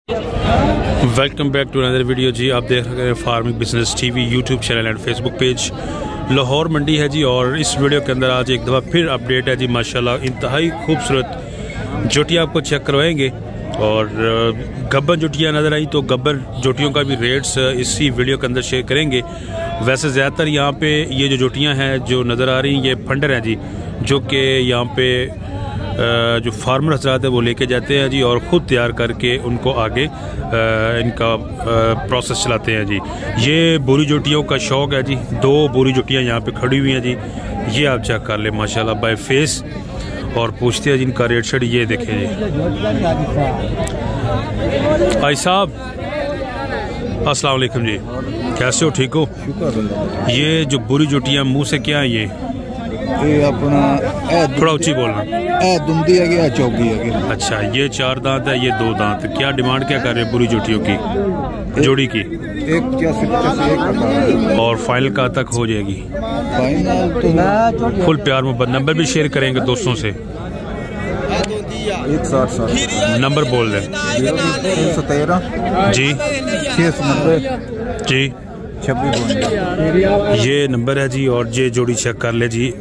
Welcome back to another video जी। आप देख रहे हैं farming business TV YouTube channel and Facebook page. Lahore मंडी है जी और इस वीडियो के अंदर आज एक दफ़ा फिर अपडेट है जी। माशाल्लाह इंतहाई खूबसूरत जोटियाँ आपको चेक करवाएंगे और गब्बर जोटियाँ नज़र आई तो गब्बर जोटियों का भी रेट्स इसी वीडियो के अंदर शेयर करेंगे। वैसे ज़्यादातर यहाँ पे ये जो जोटियाँ हैं जो नज़र आ रही हैं ये फंडर हैं जी, जो कि यहाँ पे जो फार्मर हजरात है वो लेके जाते हैं जी और ख़ुद तैयार करके उनको आगे इनका प्रोसेस चलाते हैं जी। ये बोरी जोटियों का शौक़ है जी। दो बोरी जोटियाँ यहाँ पे खड़ी हुई हैं जी, ये आप चेक कर ले माशाल्लाह बाय फेस। और पूछते हैं जिनका रेट शेट ये देखें जी। भाई साहब अस्सलाम वालेकुम जी, कैसे हो? ठीक हो? ये जो बोरी जोटियाँ मुँह से क्या है ये अपना थोड़ा ऊंची बोलना। दुंदी है चौकी है। अच्छा, ये 4 दांत है, ये 2 दांत। क्या डिमांड क्या कर रहे हैं पूरी जोटियों की, जोड़ी की? 1 और फाइनल का तक हो जाएगी? फाइनल तो फुल प्यार मोहब्बत। नंबर भी शेयर करेंगे दोस्तों से। 160 नंबर बोल दें 313 जी 690 जी 26। ये नंबर है जी। और ये जोड़ी चेक कर ले जी।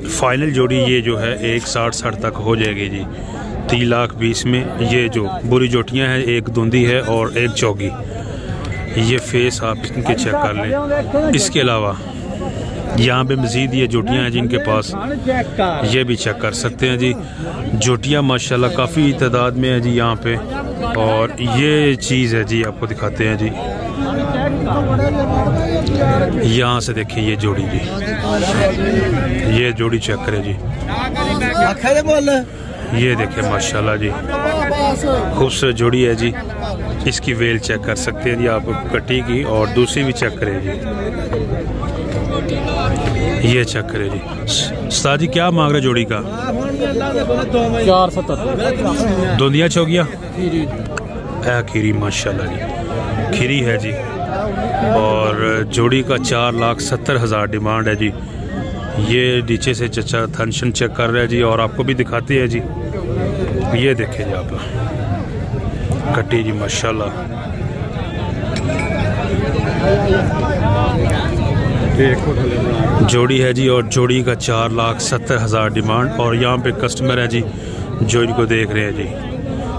फाइनल जोड़ी ये जो है 160 तक हो जाएगी जी। 3,20,000 में ये जो बुरी जोटियां हैं, एक धुंधी है और एक चौगी। ये फेस आप इनके चेक कर लें। इसके अलावा यहाँ पे मज़ीद ये जोटियां हैं जिनके पास, ये भी चेक कर सकते हैं जी। जोटियां माशाल्लाह काफ़ी तादाद में है जी यहाँ पे। और ये चीज़ है जी, आपको दिखाते हैं जी। यहाँ से देखिए ये जोड़ी जी, ये जोड़ी चेक करें जी। ये देखिए माशाल्लाह जी, खूबसूरत जोड़ी है जी। इसकी वेल चेक कर सकते हैं जी आप कटी की, और दूसरी भी चेक करें जी। ये चेक करें जी। उस्ताद जी क्या मांग रहे जोड़ी का? 470। दोंदिया चौगिया खीरी माशाल्लाह जी, खीरी है जी। और जोड़ी का 4,70,000 डिमांड है जी। ये नीचे से चचा थंशन चेक कर रहे हैं जी और आपको भी दिखाते हैं जी। ये देखें जी आप कटी जी माशाल्लाह। जोड़ी है जी और जोड़ी का 4,70,000 डिमांड। और यहाँ पे कस्टमर है जी जो इनको देख रहे हैं जी,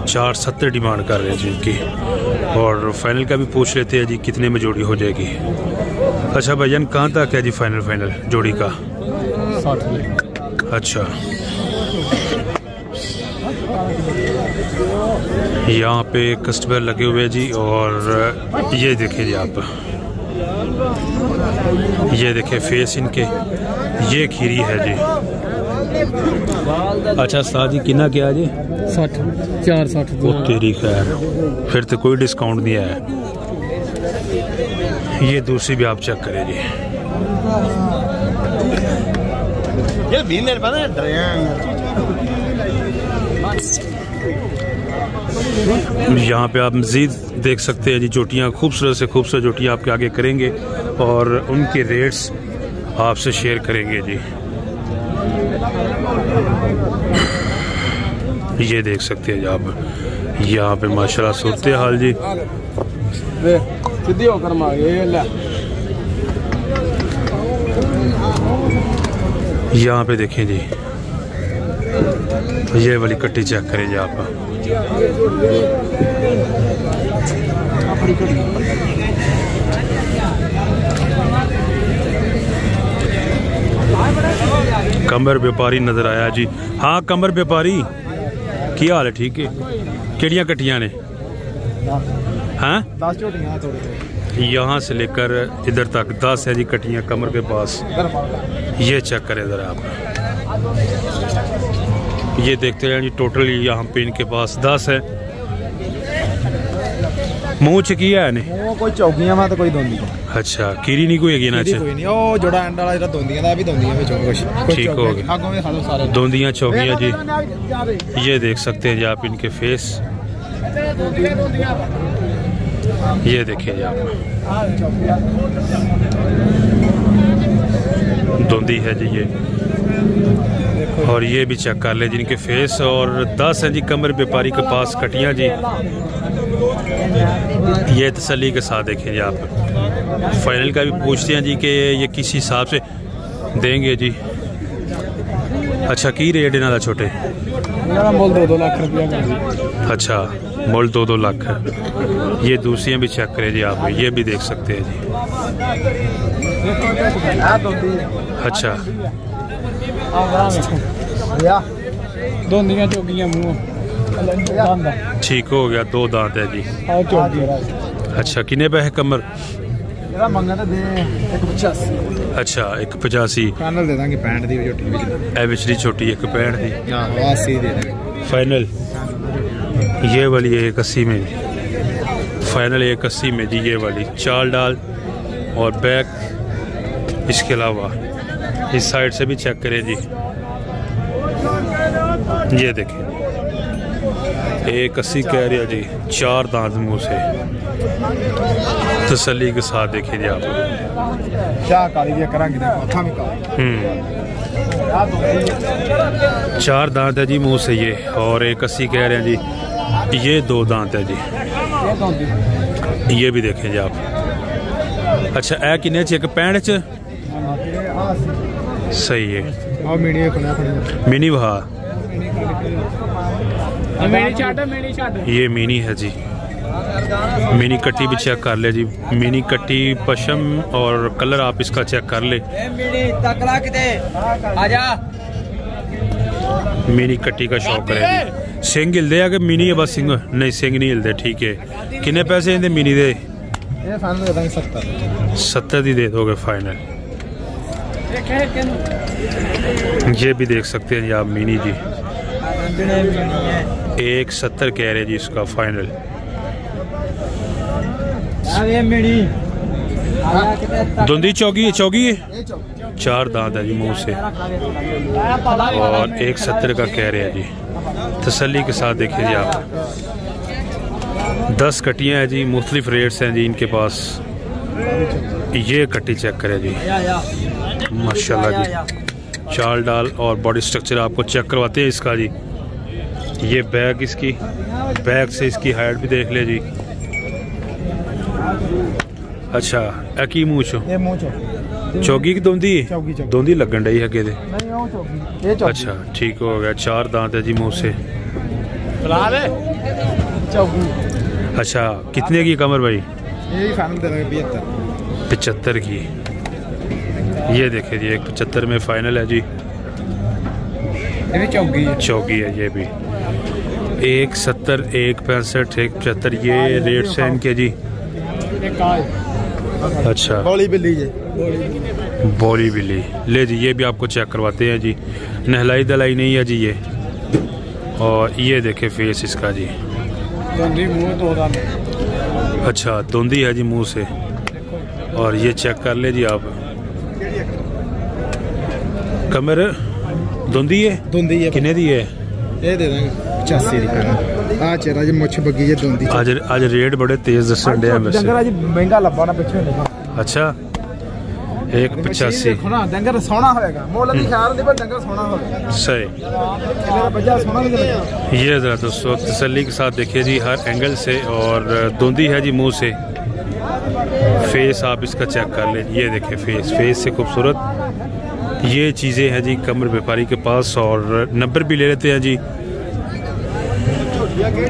470 डिमांड कर रहे हैं जी इनकी। और फाइनल का भी पूछ लेते हैं जी कितने में जोड़ी हो जाएगी। अच्छा भाईजान कहाँ तक है जी फाइनल जोड़ी का? 60। अच्छा, यहाँ पे कस्टमर लगे हुए जी। और ये देखें जी आप, ये देखें फेस इनके, ये खीरी है जी। अच्छा साथ जी कितना क्या जी? 60 460। वो तेरी खैर, फिर तो कोई डिस्काउंट नहीं है। ये दूसरी भी आप चेक करें जी। यहाँ पे आप मज़ीद देख सकते हैं जी जोटियाँ, खूबसूरत से खूबसूरत जोटियाँ आपके आगे करेंगे और उनके रेट्स आपसे शेयर करेंगे जी। ये देख सकते हैं जी आप, यहाँ पे माशाल्लाह सूरत हाल जी। यहाँ पे देखें जी, ये वाली कट्टी चेक करें जी आप। कमर व्यापारी नजर आया जी। हाँ कमर व्यापारी क्या हाल है? ठीक है। केड़ियाँ कट्टियाँ ने? हाँ 10 जोड़ियां थोड़ी। यहाँ से लेकर इधर तक 10 है जी कट्टियाँ कमर के पास। ये चेक करें ज़रा आप, ये देखते हैं जी। टोटल यहाँ पे इनके पास 10 है। मुँह च किया है ने? कोई चौकियां में तो कोई दोंदी। अच्छा, कीरी नहीं कोई है ना? कोई नहीं, ओ जोड़ा एंड वाला जेड़ा दोंदियां दा भी दोंदियां में कुछ ठीक हो गया। आगों में खा लो सारे दोंदियां चौकियां जी। ये देख सकते हैं जी आप इनके फेस, ये देखिए जी आप, धुंधी है जी ये। और ये भी चेक कर ले जिनके फेस। और 10 है जी कमर व्यापारी के पास कटियां जी। ये तसल्ली के साथ देखें जी आप। फाइनल का भी पूछते हैं जी कि ये किस हिसाब से देंगे जी। अच्छा की रेट इन्हों का छोटे? मुल 2-2 लाख रुपया। अच्छा मुल 2-2 लाख है। ये दूसरियाँ भी चेक करें जी आप, ये भी देख सकते हैं जी। अच्छा दोंदियां चौगियां मुंह ठीक हो गया, 2 दांत है जी। अच्छा किन्ने पैसे कमर? अच्छा 185 फाइनल दे देंगे 65 दी छोटी विच। ए विचली छोटी 165 दी। हां 80 दे देंगे फाइनल। ये वाली 180 में फाइनल, 180 में जी। ये वाली चाल डाल और बैक, इसके अलावा इस साइड से भी चेक करें जी। ये देखिए 180 कह रहे जी, 4 दांत मुंह से। तसल्ली के साथ देखिए जी आप। क्या काली ये करांगे देखो भी 4 दांत है जी मुंह से ये, और 180 कह रहे हैं जी। ये 2 दांत है जी। ये भी देखें जी आप। अच्छा ए किन्ने च? 165 च सही है। मिनी वहा ये मिनी है जी। मिनी कट्टी भी चेक कर ले जी। मिनी कट्टी पशम और कलर आप इसका चेक कर ले। मिनी कट्टी का शौक करेगी। सिंग हिलदे आ कि मिनी है बस? सिंग नहीं, सिंग नहीं हिलदे। ठीक है। किन्ने पैसे इनके मिनी दे? 70 ही दे दोगे फाइनल। ये भी देख सकते हैं जी आप मिनी जी। 170 कह रहे जी इसका फाइनल। धुंधी चौगी है 4 दांत है जी मुंह से, और 170 का कह रहे हैं जी। तसल्ली के साथ देखिए जी आप। 10 कट्टियाँ हैं जी, मुख्तलिफ रेट्स हैं जी इनके पास। ये कट्टी चेक करें जी, माशाल्लाह जी। चाल डाल और बॉडी स्ट्रक्चर आपको चेक करवाते हैं इसका जी। ये बैग, इसकी बैग से इसकी हाइट भी देख ले जी। अच्छा एकी मूँह चौगी की दोंदी लगन डई है दे। अच्छा ठीक हो गया। 4 दांत है जी मुँह से। अच्छा कितने की कमर भाई? 75 की। ये देखे जी 175 में फाइनल है जी। चौगी है ये भी। 170, 165, 175 ये रेट है इनके जी। अच्छा बोली बिल्ली ले जी। ये भी आपको चेक करवाते हैं जी। नहलाई दलाई नहीं है जी ये। और ये देखे फेस इसका जी। अच्छा धुंधी है जी मुंह से। और ये चेक कर ले जी आप। कमर धुंधी है किन्ने दी है? ये दे देंगे 85 दी। आ चेहरा जी मुछ बगी जे धुंधी। आज रेट बड़े तेज दसन दे हैं वैसे। डंगर आज महंगा लब्बा ना पीछे। अच्छा 185 देखो ना डंगर सोना होएगा। मोल नहीं ख्याल नहीं पर डंगर सोना होएगा। सही। मेरा बच्चा सोना नहीं लगेगा। ये जरा दोस्तों तसल्ली के साथ देखिए जी हर एंगल से। और धुंधी है जी मुंह से। फेस आप इसका चेक कर ले। ये देखिए फेस से खूबसूरत। ये चीज़ें हैं जी कमर व्यापारी के पास। और नंबर भी ले लेते हैं जी।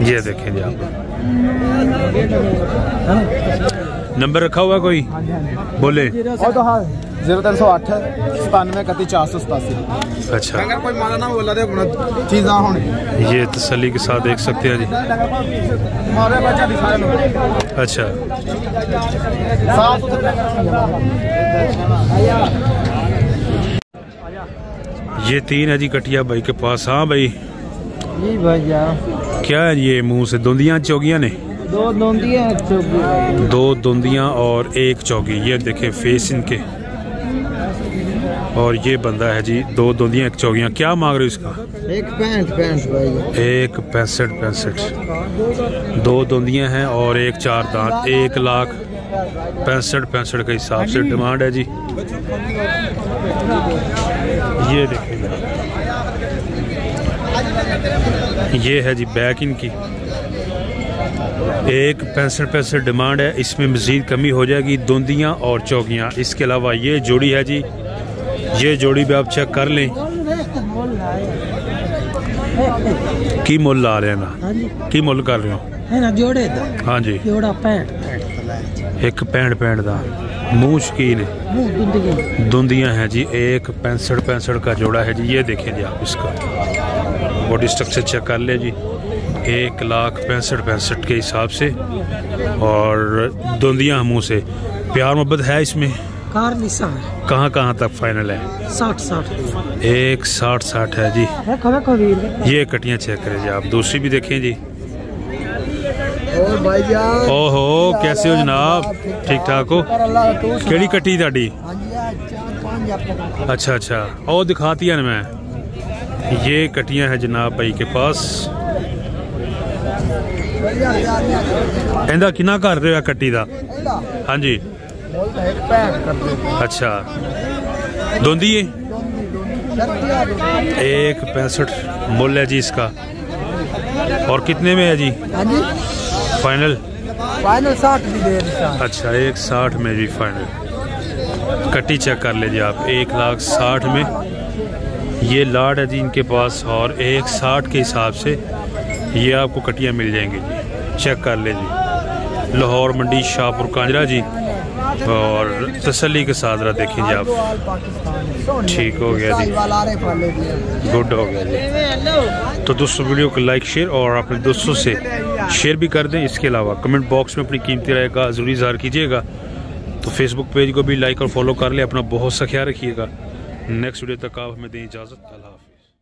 ये देखें जी आप। नंबर रखा हुआ कोई? बोले 0308 97 31 487। अच्छा अगर कोई माला ना बोला दे चीज ना होनी। ये तसल्ली के साथ देख सकते हैं जी। मारे बच्चा दिखाए लोग। अच्छा ये 3 है जी कटिया भाई के पास। हाँ भाई जी भैया क्या है ये? मुंह से धुंदियाँ चौगियाँ ने? 2 धुंदियाँ 1 चौगी। 2 धुंदियाँ और 1 चौगी। ये देखे फेस इनके। और ये बंदा है जी 2 धुंदियाँ 1 चौगियाँ। क्या मांग रहे हो इसका? 165 भाई। 165। 2 धुंदियाँ हैं और 1 4 दांत। 1,65,000 के हिसाब से डिमांड है जी। ये देखिए ये है जी बैक इनकी। एक 65 डिमांड है, इसमें मज़ीद कमी हो जाएगी। दोंदियाँ और चौकियाँ, इसके अलावा ये जोड़ी है जी, ये जोड़ी भी आप चेक कर लें। की मुल ला रहे हैं ना, की मुल कर रहे हो है ना जोड़े दा? हाँ जी, जोड़ा 65 एक 65 का मुँह शकीन है, दुंदियाँ हैं जी। एक 65 का जोड़ा है जी। ये देखें जी आप इसका बॉडी स्ट्रक्चर चेक कर ले जी, 1,65,65 के हिसाब से। और दुंदियाँ मुँह से प्यार मोहब्बत है इसमें। कार लिसा है। कहाँ कहाँ तक फाइनल है? 60 एक 60 है जी। ये कटियाँ चेक करें जी आप, दूसरी भी देखें जी। ओहो कैसे हो जनाब, ठीक ठाक हो? केड़ी कटी ताड़ी? अच्छा अच्छा, और दिखाती है ना मैं। ये कटियां है जनाब भाई के पास। इंदा किना कर रहे हो कट्टी दा? हाँ जी, अच्छा दोंदी है। 1,65 मुल है जी इसका। और कितने में है जी फाइनल? 60 भी दे। अच्छा 1,60 में जी फाइनल। कट्टी चेक कर ले जी आप, 1,60,000 में ये लाट है जी इनके पास। और 1,60 के हिसाब से ये आपको कटियाँ मिल जाएंगी जी। चेक कर ले जी, लाहौर मंडी शाहपुर कांजरा जी। और तसल्ली के साथ रहा देखें जी आप। ठीक हो गया जी, गुड हो गया जी। तो दोस्तों वीडियो को लाइक शेयर और अपने दोस्तों से शेयर भी कर दें। इसके अलावा कमेंट बॉक्स में अपनी कीमती राय का ज़रूर इज़हार कीजिएगा। तो फेसबुक पेज को भी लाइक और फॉलो कर ले। अपना बहुत सा ख्याल रखिएगा। नेक्स्ट वीडियो तक आप हमें दें इजाज़त। अल्लाह हाफ़िज़।